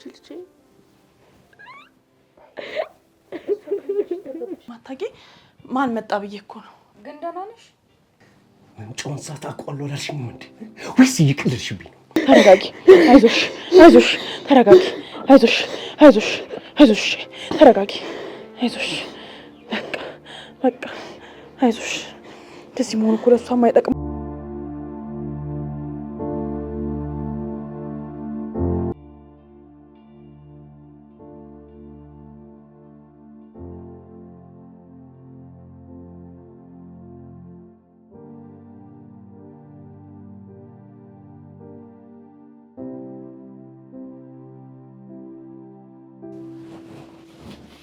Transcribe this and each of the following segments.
ልጅ ማታቂ ማን መጣ ብዬ እኮ ነው። ግን ደህና ነሽ? ምንጮን ሳታ ቆሎላሽኝ እንዴ? ወይስ ይቅልልሽብኝ ነው? ተረጋጊ። አይዞሽ አይዞሽ፣ ተረጋጊ። አይዞሽ አይዞሽ አይዞሽ፣ ተረጋጊ። አይዞሽ በቃ አይዞሽ። እንደዚህ መሆኑ እኮ ለእሷ የማይጠቅም።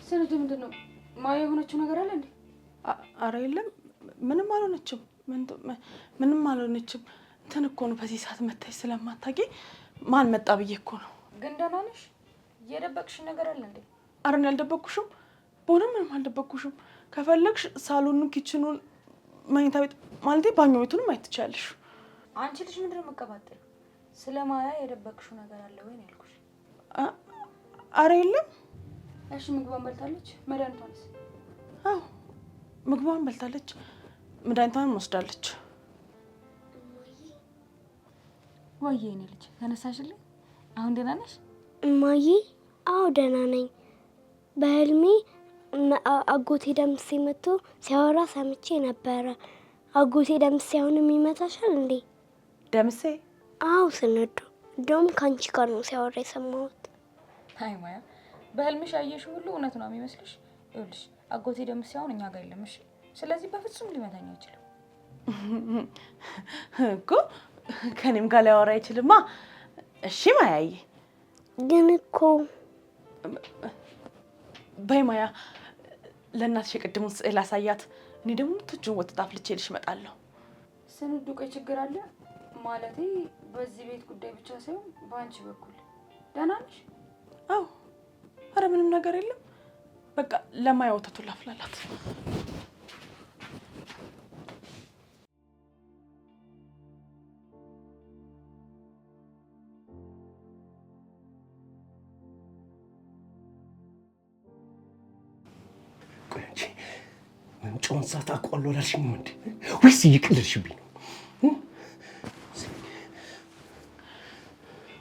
ሰነድ ምንድን ነው? ማያ የሆነችው ነገር አለ እንዴ? አረ የለም፣ ምንም አልሆነችም። ምንም አልሆነችም። እንትን እኮ ነው በዚህ ሰዓት መታች ስለማታውቂ ማን መጣ ብዬ እኮ ነው። ግን ደህና ነሽ? የደበቅሽ ነገር አለ እንዴ? አረ እኔ አልደበቅኩሽም። በሆነ ምንም አልደበቅኩሽም። ከፈለግሽ ሳሎኑን፣ ኪችኑን፣ መኝታ ቤት ማለቴ ባኞ ቤቱንም ማየት ትችያለሽ። አንቺ ልጅ ምንድን ነው የምትቀባጥሪው? ስለ ማያ የደበቅሽው ነገር አለ ወይ ነው ያልኩሽ። አረ የለም። እሺ ምግቧን በልታለች? መድኃኒቷንስ? አዎ ምግቧን በልታለች፣ መድኃኒቷን ወስዳለች። ወይዬ እኔ ልጅ ተነሳሽልኝ? አሁን ደህና ነሽ? እማዬ አዎ ደህና ነኝ። በህልሜ አጎቴ ደምሴ መጥቶ ሲያወራ ሰምቼ ነበረ። አጎቴ ደምሴ አሁንም ይመታሻል እንዴ? ደምሴ? አዎ ስንዱ፣ እንደውም ከአንቺ ጋር ነው ሲያወራ የሰማሁት። አይ ማያ፣ በህልምሽ ያየሽው ሁሉ እውነት ነው የሚመስልሽ? ይኸውልሽ አጎቴ ደምሴ አሁን እኛ ጋር የለም። እሺ፣ ስለዚህ በፍጹም ሊመታኝ አይችልም እኮ። ከኔም ጋር ሊያወራ አይችልማ። እሺ ማያዬ። ግን እኮ በይ ማያ፣ ለእናትሽ የቅድሙን ስዕል አሳያት። እኔ ደግሞ ትጁን ወጥ አፍልቼልሽ እመጣለሁ። ስንዱ፣ ቆይ ችግር አለ ማለቴ በዚህ ቤት ጉዳይ ብቻ ሳይሆን በአንቺ በኩል ደህና ነሽ? አዎ፣ አረ ምንም ነገር የለም። በቃ ለማያ ወተቱን ላፍላላት። ምንጮን ሳታ ቆሎላሽኝ እንዴ? ወይስ ይቅልልሽብኝ ነው?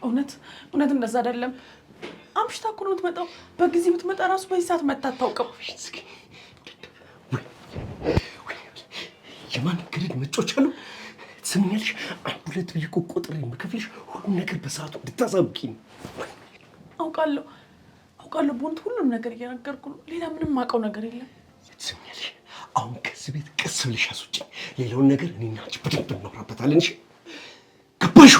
እውነት እንደዛ አይደለም። አምሽታ እኮ ነው የምትመጣው። በጊዜ ብትመጣ ራሱ በዚህ ሰዓት መጣ አታውቅም። የማን ግርድ መጮች አሉ? ትሰሚኛለሽ? አንድ ሁለት ብዬ እኮ ቆጥሬ የምከፍልሽ ሁሉም ነገር በሰዓቱ እንድታሳብቂ ነው። አውቃለሁ። ቦንት ሁሉም ነገር እየነገርኩ ነው። ሌላ ምንም የማውቀው ነገር የለም። ትሰሚኛለሽ? አሁን ከዚህ ቤት ቀስ ብለሽ አስወጪኝ። ሌላውን ነገር እኔና አንቺ በደንብ እናወራበታለን። እሺ? ገባሽ?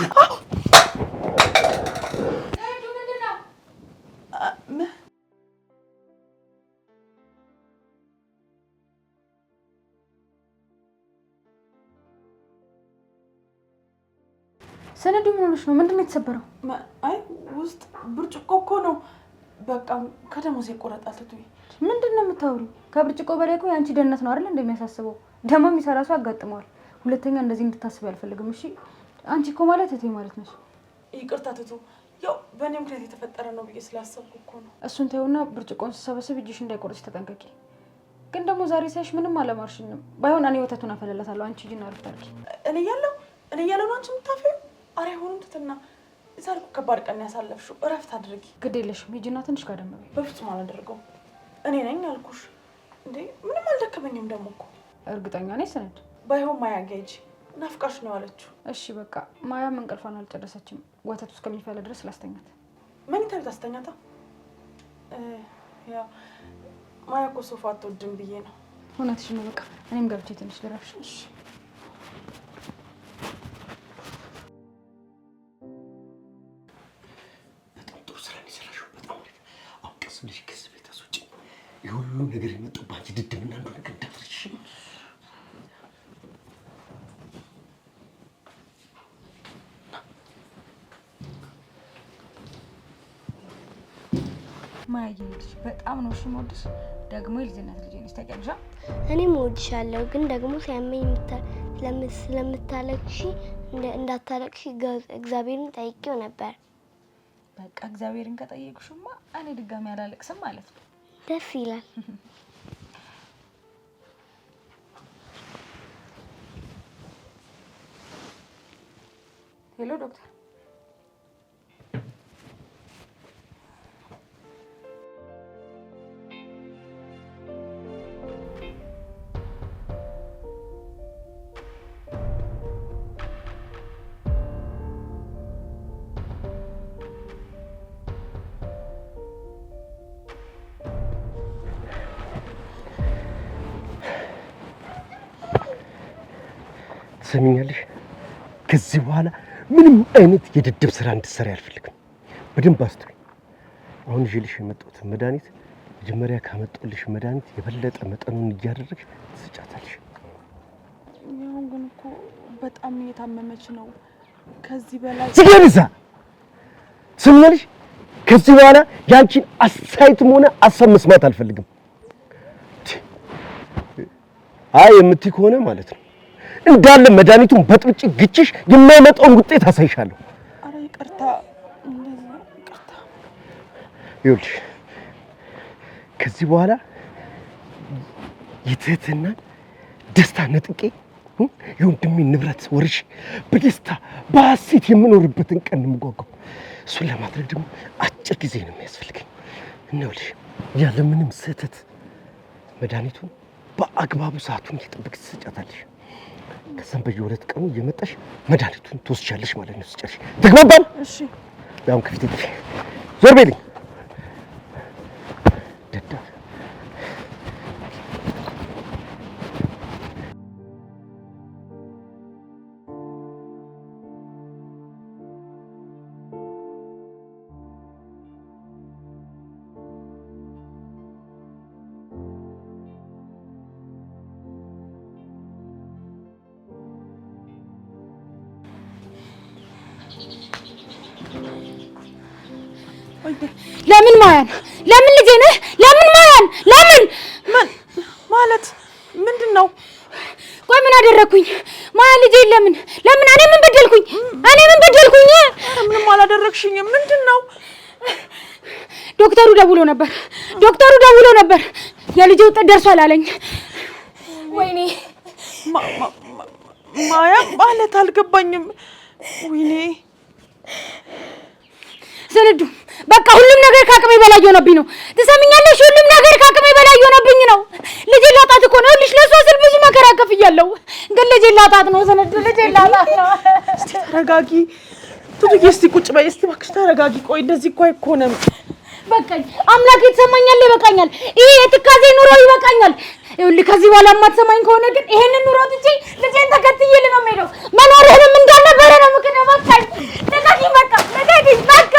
ሰነዱ ምን ሆነሽ ነው? ምንድን ነው የተሰበረው? አይ ውስጥ ብርጭቆ እኮ ነው። በቃ ከደሞዝ ይቆረጣል። ትቱይ ምንድን ነው የምታወሪው? ከብርጭቆ በላይ እኮ የአንቺ ደህንነት ነው አይደል እንደሚያሳስበው። ደግሞ የሚሰራ ሰው ያጋጥመዋል። ሁለተኛ እንደዚህ እንድታስብ አልፈልግም። እሺ? አንቺ እኮ ማለት እቴ ማለት ነሽ። ይቅርታ ትቱ፣ ያው በእኔ ምክንያት የተፈጠረ ነው ብዬ ስላሰብኩ እኮ ነው። እሱን ተይውና ብርጭቆን ስሰበስብ እጅሽ እንዳይቆርጥሽ ተጠንቀቂ። ግን ደግሞ ዛሬ ሳይሽ ምንም አላማርሽኝም። ባይሆን እኔ ወተቱን አፈለላታለሁ። አንቺ ሂጂና አረፍት አድርጊ። እኔ እያለሁ ነው አንቺ የምታፈይው? አረ አይሆንም ትትና፣ ዛሬ እኮ ከባድ ቀን ያሳለፍሽው። እረፍት አድርጊ። ግድ የለሽም። ሂጂና ትንሽ ጋደም በይ። በፍጹም አላደርገውም። እኔ ነኝ አልኩሽ እንዴ። ምንም አልደከመኝም ደግሞ እኮ። እርግጠኛ ነኝ ሰነድ? ባይሆን ማያ ጋ ሂጂ፣ ናፍቃሽ ነው ያለችው። እሺ በቃ ማያም እንቅልፏን አልጨረሰችም። ወተቱ እስከሚፈላ ድረስ ላስተኛት። መኝታ ቤት አስተኛታ። ያው ማያ እኮ ሶፋ አትወድም ብዬ ነው። እውነትሽ ነው። በቃ እኔም ገብቼ ትንሽ ልረፍሽ። እሺ ስለዚህ ከዚህ ቤት አስወጪኝ። የሁሉ ነገር የመጣው ባንቺ ድድምና እንደሆነ ነገር እንዳትረሺ። ማያዬ ልጅ በጣም ነው የምወድሽ። ደግሞ የልጅነት ልጅ ነሽ ታውቂያለሽ። እኔም እወድሻለሁ፣ ግን ደግሞ ሲያመኝ ስለምታለቅሺ እንዳታለቅሺ እግዚአብሔርን ጠይቄው ነበር። በቃ እግዚአብሔርን ከጠየቅሽማ እኔ ድጋሚ አላለቅስም ማለት ነው። ደስ ይላል። ሄሎ ዶክተር። ትሰሚኛለሽ? ከዚህ በኋላ ምንም አይነት የድድብ ስራ እንድትሰሪ አልፈልግም። በደንብ አስተውይ። አሁን ይዤልሽ የመጣሁት መድኃኒት መጀመሪያ ካመጣሁልሽ መድኃኒት የበለጠ መጠኑን እያደረግሽ ትስጫታለሽ። ያው ግን እኮ በጣም እየታመመች ነው። ከዚህ በላይ ሲገርዛ ትሰሚኛለሽ? ከዚህ በኋላ ያንቺን አስተያየትም ሆነ ሀሳብ መስማት አልፈልግም። አይ የምትይ ከሆነ ማለት ነው እንዳለ መድኃኒቱን በጥብጭ ግጭሽ የማይመጣውን ውጤት አሳይሻለሁ። አረ ይቅርታ፣ ይቅርታ። ይኸውልሽ ከዚህ በኋላ የትህትናን ደስታ ነጥቄ የወንድሜን ንብረት ወርሽ በደስታ በሐሴት የምኖርበትን ቀን የምጓጓው። እሱን ለማድረግ ደግሞ አጭር ጊዜ ነው የሚያስፈልገኝ። ይኸውልሽ ያለምንም ስህተት መድኃኒቱን በአግባቡ ሰዓቱን እየጠበቅሽ ትሰጫታለሽ። ከዛም በየሁለት ቀኑ እየመጣሽ መድኃኒቱን ትወስጃለሽ ማለት ነው። ስጨርሽ ተግባባን? እሺ። ያው ከፊቴ ዞር በይልኝ ደዳ። ለምን ማያን? ለምን ልጄ ነህ? ለምን ማያን? ለምን ማለት ምንድነው? ቆይ ምን አደረኩኝ? ማያን ልጄ ለምን እኔ ምን በደልኩኝ? ኧረ ምንም አላደረግሽኝም። ምንድነው? ዶክተሩ ደውሎ ነበር። የልጄ ውጤት ደርሷል አለኝ። ወይኔ ማያ ማለት አልገባኝም። ወይኔ ስንዱ በቃ ሁሉም ነገር ከአቅሜ በላይ ሆነብኝ ነው። ትሰሚኛለሽ? ሁሉም ነገር ከአቅሜ በላይ ሆነብኝ ነው። ልጄ ላጣት እኮ ነው። ልጅ ለሷ ስል ብዙ መከራ ከፍያለሁ፣ ግን ልጄ ላጣት ነው። ስንዱ ልጄ ላጣት ነው። እስቲ ተረጋጊ ቱቱዬ፣ እስቲ ቁጭ በይ እስቲ እባክሽ ተረጋጊ። ቆይ እንደዚህ እኮ አይኮንም። በቃኝ አምላክ የተሰማኛል፣ ይበቃኛል። ይሄ የትካዜ ኑሮ ይበቃኛል። ይኸውልህ ከዚህ በኋላ የማትሰማኝ ከሆነ ግን ይሄንን ኑሮ ትቼ ልጄን ተከትዬ ነው የምሄደው። መኖርህንም እንዳልነበረ ነው የምክደው። በቃኝ፣ ልቀቂኝ፣ በቃ ልቀቂኝ፣ በቃ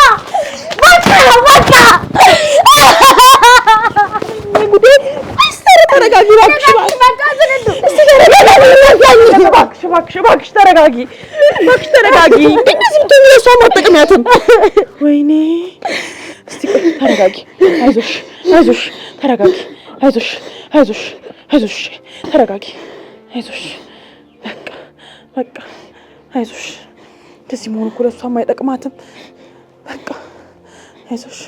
ተረጋጊ እባክሽ ተረጋጊ። እንደዚህ ብትሆኚ እሷ አትጠቅሚያትም። ወይኔ እስቲ ተረጋጊ። አይዞሽ ተረጋጊ። አይዞሽ ተረጋጊ። አይዞሽ በቃ አይዞሽ። እንደዚህ መሆኑ እኮ ለእሷም አይጠቅማትም። በቃ አይዞሽ።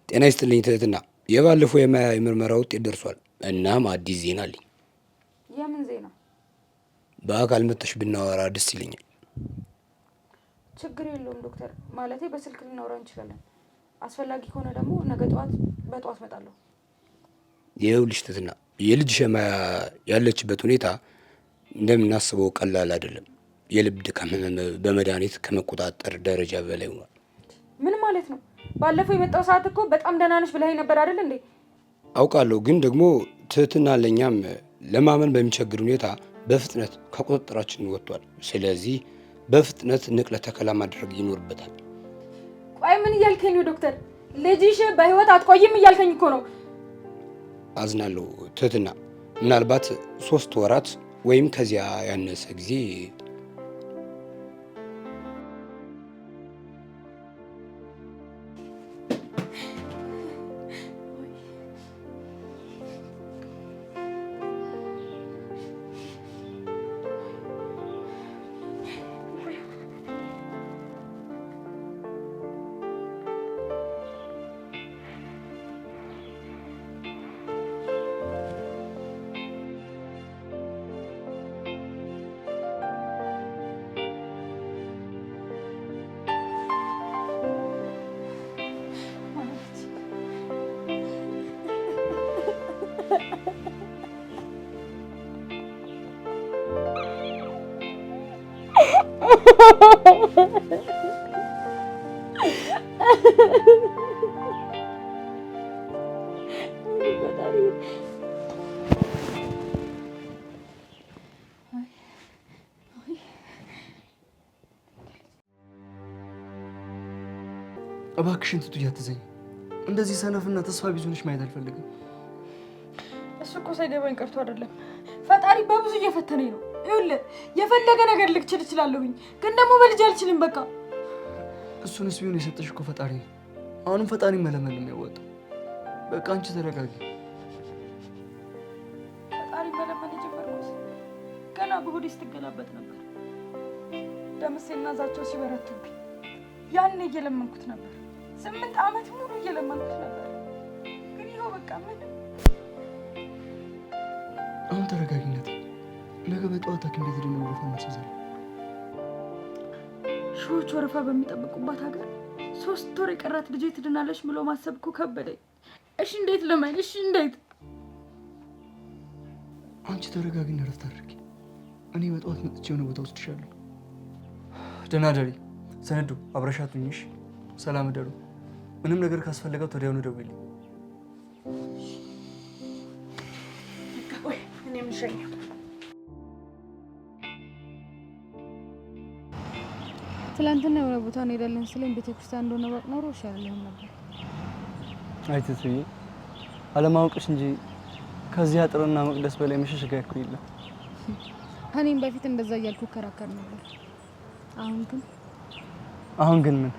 ጤና ይስጥልኝ ትህትና። የባለፈው የማያ የምርመራ ውጤት ደርሷል። እናም አዲስ ዜና አለኝ። የምን ዜና? በአካል መጥተሽ ብናወራ ደስ ይለኛል። ችግር የለውም ዶክተር፣ ማለቴ በስልክ ልናወራ እንችላለን። አስፈላጊ ከሆነ ደግሞ ነገ በጠዋት እመጣለሁ። ይኸውልሽ ትህትና፣ የልጅሽ ማያ ያለችበት ሁኔታ እንደምናስበው ቀላል አይደለም። የልብ ድካም በመድኃኒት ከመቆጣጠር ደረጃ በላይ ሆኗል። ምን ማለት ነው? ባለፈው የመጣው ሰዓት እኮ በጣም ደህና ነሽ ብለኸኝ ነበር አይደል እንዴ? አውቃለሁ፣ ግን ደግሞ ትህትና ለኛም ለማመን በሚቸግር ሁኔታ በፍጥነት ከቁጥጥራችን ወጥቷል። ስለዚህ በፍጥነት ንቅለ ተከላ ማድረግ ይኖርበታል። ቆይ ምን እያልከኝ ነው ዶክተር? ልጅሽ በህይወት አትቆይም እያልከኝ እኮ ነው። አዝናለሁ ትህትና፣ ምናልባት 3 ወራት ወይም ከዚያ ያነሰ ጊዜ እባክሽን ትቱዬ አትዘኝ። እንደዚህ ሰነፍና ተስፋ ቢስ ሆነሽ ማየት አልፈልግም። እሱ እኮ ሳይገባኝ ቀርቶ አይደለም። ፈጣሪ በብዙ እየፈተነኝ ነው። ይኸውልህ የፈለገ ነገር ልችል እችላለሁኝ፣ ግን ደግሞ በልጅ አልችልም። በቃ እሱንስ ቢሆን የሰጠሽ እኮ ፈጣሪ ነው። አሁንም ፈጣሪ መለመን ነው የሚያወጣው። በቃ አንቺ ተረጋጊ። ፈጣሪ መለመን የጀመርኩት ገና በሆዴ ስትገላበጥ ነበር። ደምሴና ዛቸው ሲበረቱብኝ ያኔ እየለመንኩት ነበር። 8 ዓመት ሙሉ እየለመንኩት ነበር። ግን ይኸው በቃ ምንም። አሁን ተረጋጊነት። ነገ በጠዋት ሐኪም ቤት ሄደን ወረፋ እናስይዛለን። ሺዎች ወረፋ በሚጠብቁባት ሀገር 3 ወር የቀራት ልጄ ትድናለች ብሎ ማሰብ እኮ ከበደኝ። እሺ እንዴት ልመን? እሺ እንዴት? አንቺ ተረጋጊና እረፍት አድርጊ። እኔ በጠዋት መጥቼ የሆነ ቦታ ወስድሻለሁ። ደህና ደሪ። ሰነዱ አብረሻት ሁኚ። ሰላም እደሩ። ምንም ነገር ካስፈለገው ወዲያውኑ ደውይልኝ። ቆይ እኔ የምሸኘው ትላንትና የሆነ ቦታ እንሄዳለን ስለኝ ቤተክርስቲያን እንደሆነ ባቅ ኖሮ ይሻላል ነበር። አይ ትቱዬ አለማወቅሽ እንጂ ከዚህ አጥርና መቅደስ በላይ መሸሸጊያ እኮ የለም። እኔም በፊት እንደዛ እያልኩ ከራከር ነበር። አሁን ግን ምን?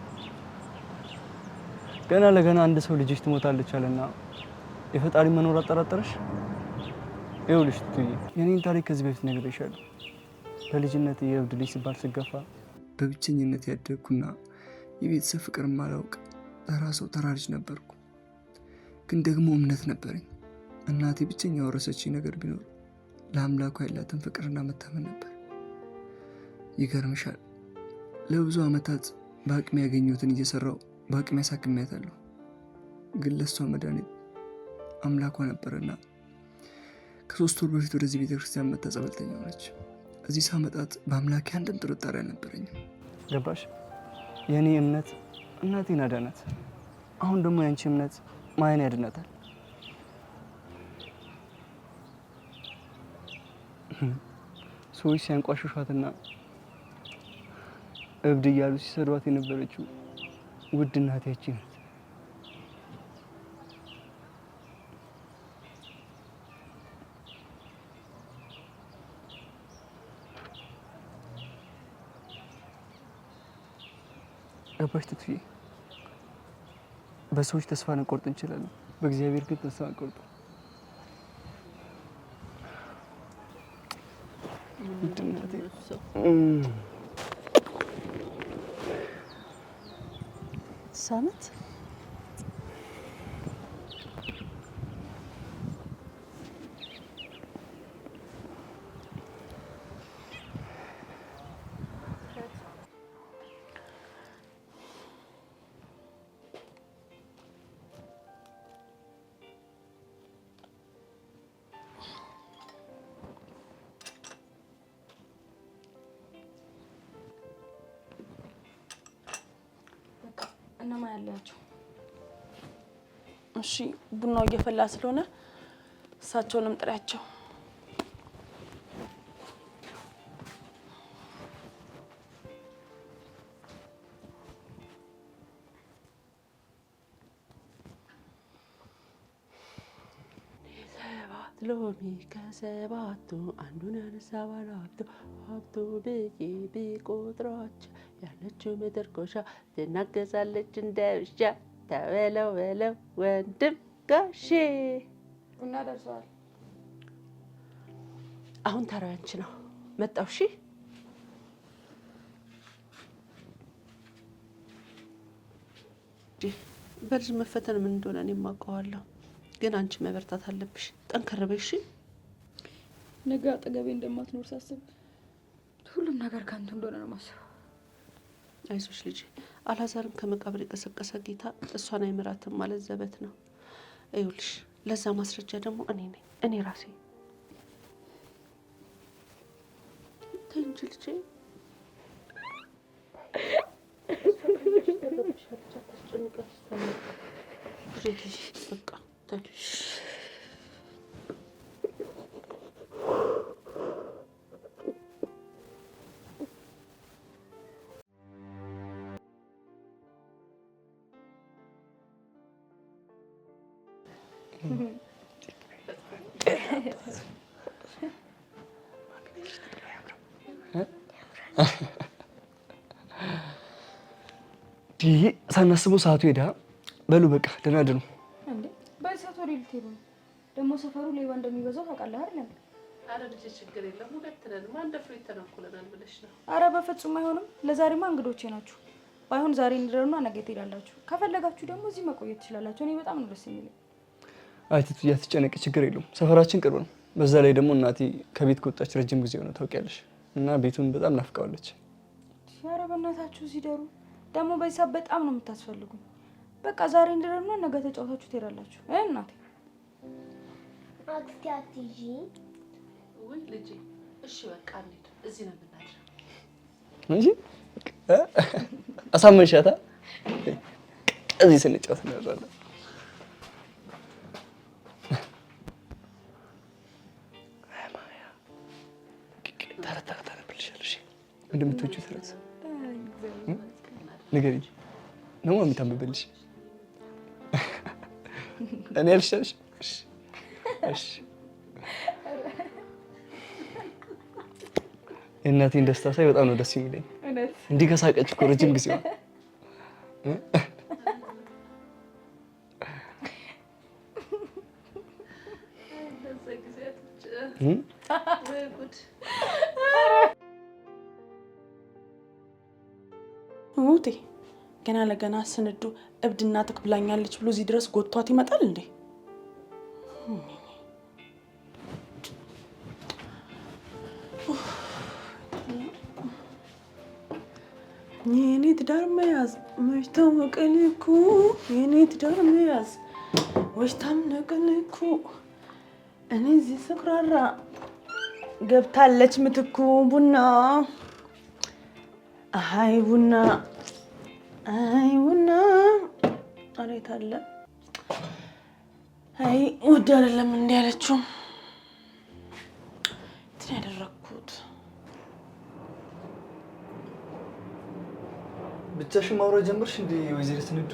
ገና ለገና አንድ ሰው ልጅሽ ትሞታለች አለና የፈጣሪ መኖር አጠራጠረሽ? ይኸውልሽ ትቱዬ የኔን ታሪክ ከዚህ በፊት ነግሬሻለሁ። በልጅነት የእብድ ልጅ ሲባል ስገፋ በብቸኝነት ያደግኩና የቤተሰብ ፍቅር ማላውቅ ተራ ሰው ተራ ልጅ ነበርኩ። ግን ደግሞ እምነት ነበረኝ። እናቴ ብቸኛ ወረሰችኝ ነገር ቢኖር ለአምላኳ ያላትን ፍቅርና መታመን ነበር። ይገርምሻል ለብዙ ዓመታት በአቅሜ ያገኘሁትን እየሰራው በአቅሜ ያሳክሚያታለሁ። ግን ለእሷ መድኃኒት አምላኳ ነበርና ከ3 ወር በፊት ወደዚህ ቤተክርስቲያን መታ ጸበልተኛ ሆነች። እዚህ ሳመጣት በአምላኬ አንድም ጥርጣሬ አልነበረኝም። ገባሽ? የእኔ እምነት እናቴን አዳናት። አሁን ደግሞ የአንቺ እምነት ማየን ያድናታል። ሰዎች ሲያንቋሽሿትና እብድ እያሉ ሲሰዷት የነበረችው ውድ እናቴያችን ናት። ገባሽ ትቱዬ? በሰዎች ተስፋ ልንቆርጥ እንችላለን፣ በእግዚአብሔር ግን ተስፋ አንቆርጥ። ውድ እናቴ ሳመት እነማ ያላችሁ? እሺ ቡናው እየፈላ ስለሆነ እሳቸውንም ጥሪያቸው። ሎሚ ከሰባቱ አንዱን ያነሳ ባለሀብቱ ሀብቱ ብዬ ቢቆጥሯቸው ያለችው ምድር ኮሻ ትናገዛለች እንደ ውሻ። ተበለው በለው ወንድም ጋሼ ቡና ደርሰዋል። አሁን ተራው ያንቺ ነው። መጣው። እሺ በልጅ መፈተን ምን እንደሆነ እኔም አውቀዋለሁ። ግን አንቺ መበርታት አለብሽ። ጠንከር በይ እሺ። ነገ አጠገቤ እንደማትኖር ሳስብ ሁሉም ነገር ከንቱ እንደሆነ ነው ማስበው። አይዞሽ ልጄ። አልዓዛርን ከመቃብር የቀሰቀሰ ጌታ እሷን አይምራትም ማለት ዘበት ነው። ይኸውልሽ ለዛ ማስረጃ ደግሞ እኔ ነኝ፣ እኔ ራሴ። ተይ እንጂ ልጄ። በቃ ሳናስበው ሰዓቱ ሄዳ። በሉ በቃ ደህና ደሩ። እንዴ በሰዓቱ ወደ ልትሄዱ ነው? ደግሞ ሰፈሩ ሌባ እንደሚበዛው ታውቃለህ አይደል? አረ ልጅ ችግር የለም ሁለት ነን። ማን ደፍሮ ይተናኮለናል ብለሽ ነው? አረ በፍጹም አይሆንም። ለዛሬማ እንግዶቼ ናችሁ። ባይሆን ዛሬ እንድረሩና ነገ ትሄዳላችሁ። ከፈለጋችሁ ደግሞ እዚህ መቆየት ትችላላችሁ። እኔ በጣም ነው ደስ የሚለኝ። አይ ትትያ አትጨነቂ፣ ችግር የለውም። ሰፈራችን ቅርብ ነው። በዛ ላይ ደግሞ እናቴ ከቤት ከወጣች ረጅም ጊዜ ሆነ ታውቂያለሽ። እና ቤቱን በጣም ናፍቃዋለች። ኧረ በእናታችሁ እዚህ ደሩ። ደግሞ በዚህ ሰዓት በጣም ነው የምታስፈልጉኝ። በቃ ዛሬ እንድረሩና ነገ ተጫውታችሁ ትሄዳላችሁ። እናቴ አክስቴ አትይዢ ወይ ልጄ? እሺ በቃ እንሂድ። እዚህ ነው የምናድረው እንጂ አሳመንሻታ። እዚህ ስንጫወት እናድራለን። እንደምትወጪው ተረሳ ንገሪኝ ነው የሚታመበልሽ? እኔ አልሻልሽ? እሺ የእናቴን ደስታ ሳይ በጣም ነው ደስ የሚለኝ። እንዲህ ከሳቀች እኮ ረጅም ጊዜ ነው። ሙቴ ገና ለገና ስንዱ እብድና ትክብላኛለች ብሎ እዚህ ድረስ ጎቷት ይመጣል እንዴ? የኔ ትዳር መያዝ መች ታወቀኝ እኮ የኔ ትዳር መያዝ መች ታወቀኝ እኮ እኔ እዚህ ስኩራራ ገብታለች ምትኩ ቡና አይ ቡና አይ ቡና አሬት አለ አይ ወደ አይደለም እንዴ ያለችው እንትን ያደረኩት ብቻሽን ማውራት ጀመርሽ እንዴ ወይዘሮ ስንዱ?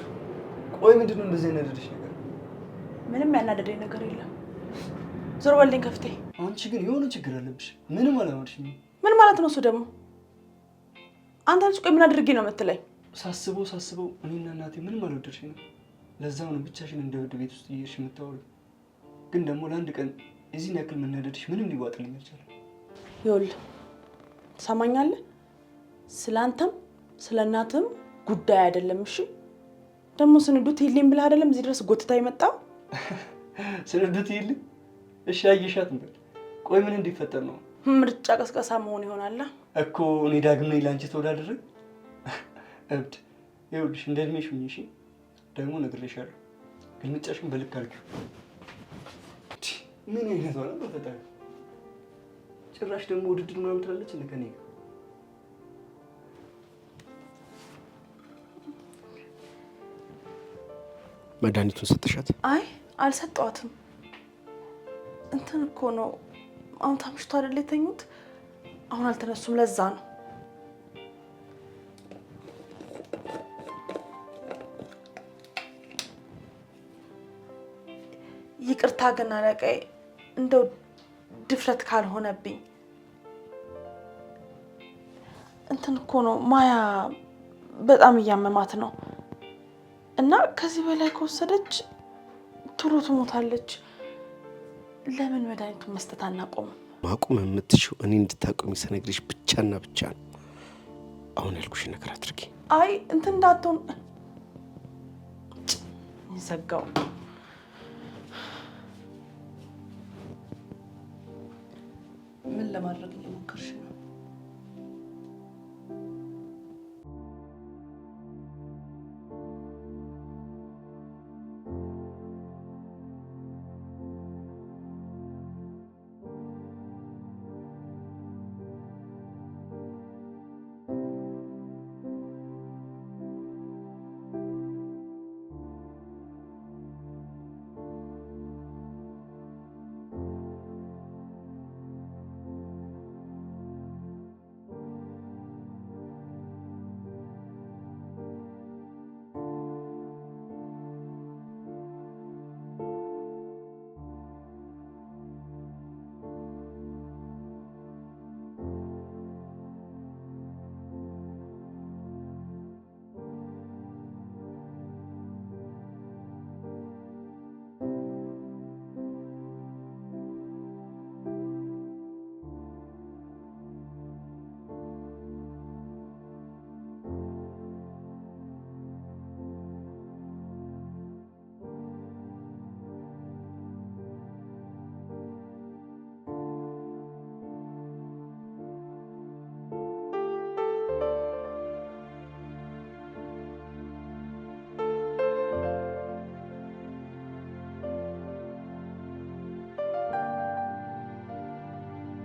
ቆይ ምንድነው እንደዚህ ያናደደሽ ነገር? ምንም ያናደደኝ ነገር የለም። ዞር በልኝ ከፍቴ። አንቺ ግን የሆነ ችግር አለብሽ። ምንም አላማርሽኝ። ምን ማለት ነው እሱ ደግሞ? አንተ ልጅ ቆይ ምን አድርጌ ነው የምትለኝ? ሳስበው እኔና እናቴ ምንም አልወደድሽኝም። ለዛው ነው ብቻሽን እንደ ውድ ቤት ውስጥ እየሄድሽ የምታወሪው። ግን ደግሞ ለአንድ ቀን እዚህን ያክል መናደድሽ ምንም ሊዋጥልኝ አልቻለም። ይኸውልህ ትሰማኛለህ? ስለአንተም ስለ እናትም ጉዳይ አይደለም። እሺ ደግሞ ስንዱ ትይልኝ ብለህ አይደለም እዚህ ድረስ ጎትታ የመጣው? ስንዱ ትይልኝ? እሺ አየሻት እንበል። ቆይ ምን እንዲፈጠር ነው? ምርጫ ቀስቀሳ መሆን ይሆናል እኮ። እኔ ዳግም ላንቺ ተወዳድሬ እብድ። ይኸውልሽ እንደ እድሜሽ ሁኚ እሺ። ደግሞ ነግሬሻለሁ፣ ግልምጫሽን በልክ አድርጊው። ምን አይነት ሆነ በፈጣሪ። ጭራሽ ደግሞ ውድድር ምናምን ትላለች እንደ ከኔ ጋር። መድኃኒቱን ሰጥሻት? አይ አልሰጠዋትም። እንትን እኮ ነው አሁን ታምሽቶ አይደል የተኙት? አሁን አልተነሱም። ለዛ ነው። ይቅርታ ግን አለቃዬ፣ እንደው ድፍረት ካልሆነብኝ እንትን እኮ ነው ማያ በጣም እያመማት ነው እና ከዚህ በላይ ከወሰደች ቶሎ ትሞታለች። ለምን መድኃኒቱን መስጠት አናቆምም? ማቆም የምትችው እኔ እንድታቆሚ ስነግርሽ ብቻና ብቻ ነው። አሁን ያልኩሽ ነገር አድርጊ። አይ እንትን እንዳትሆን ይዘጋው። ምን ለማድረግ እየሞከርሽ ነው?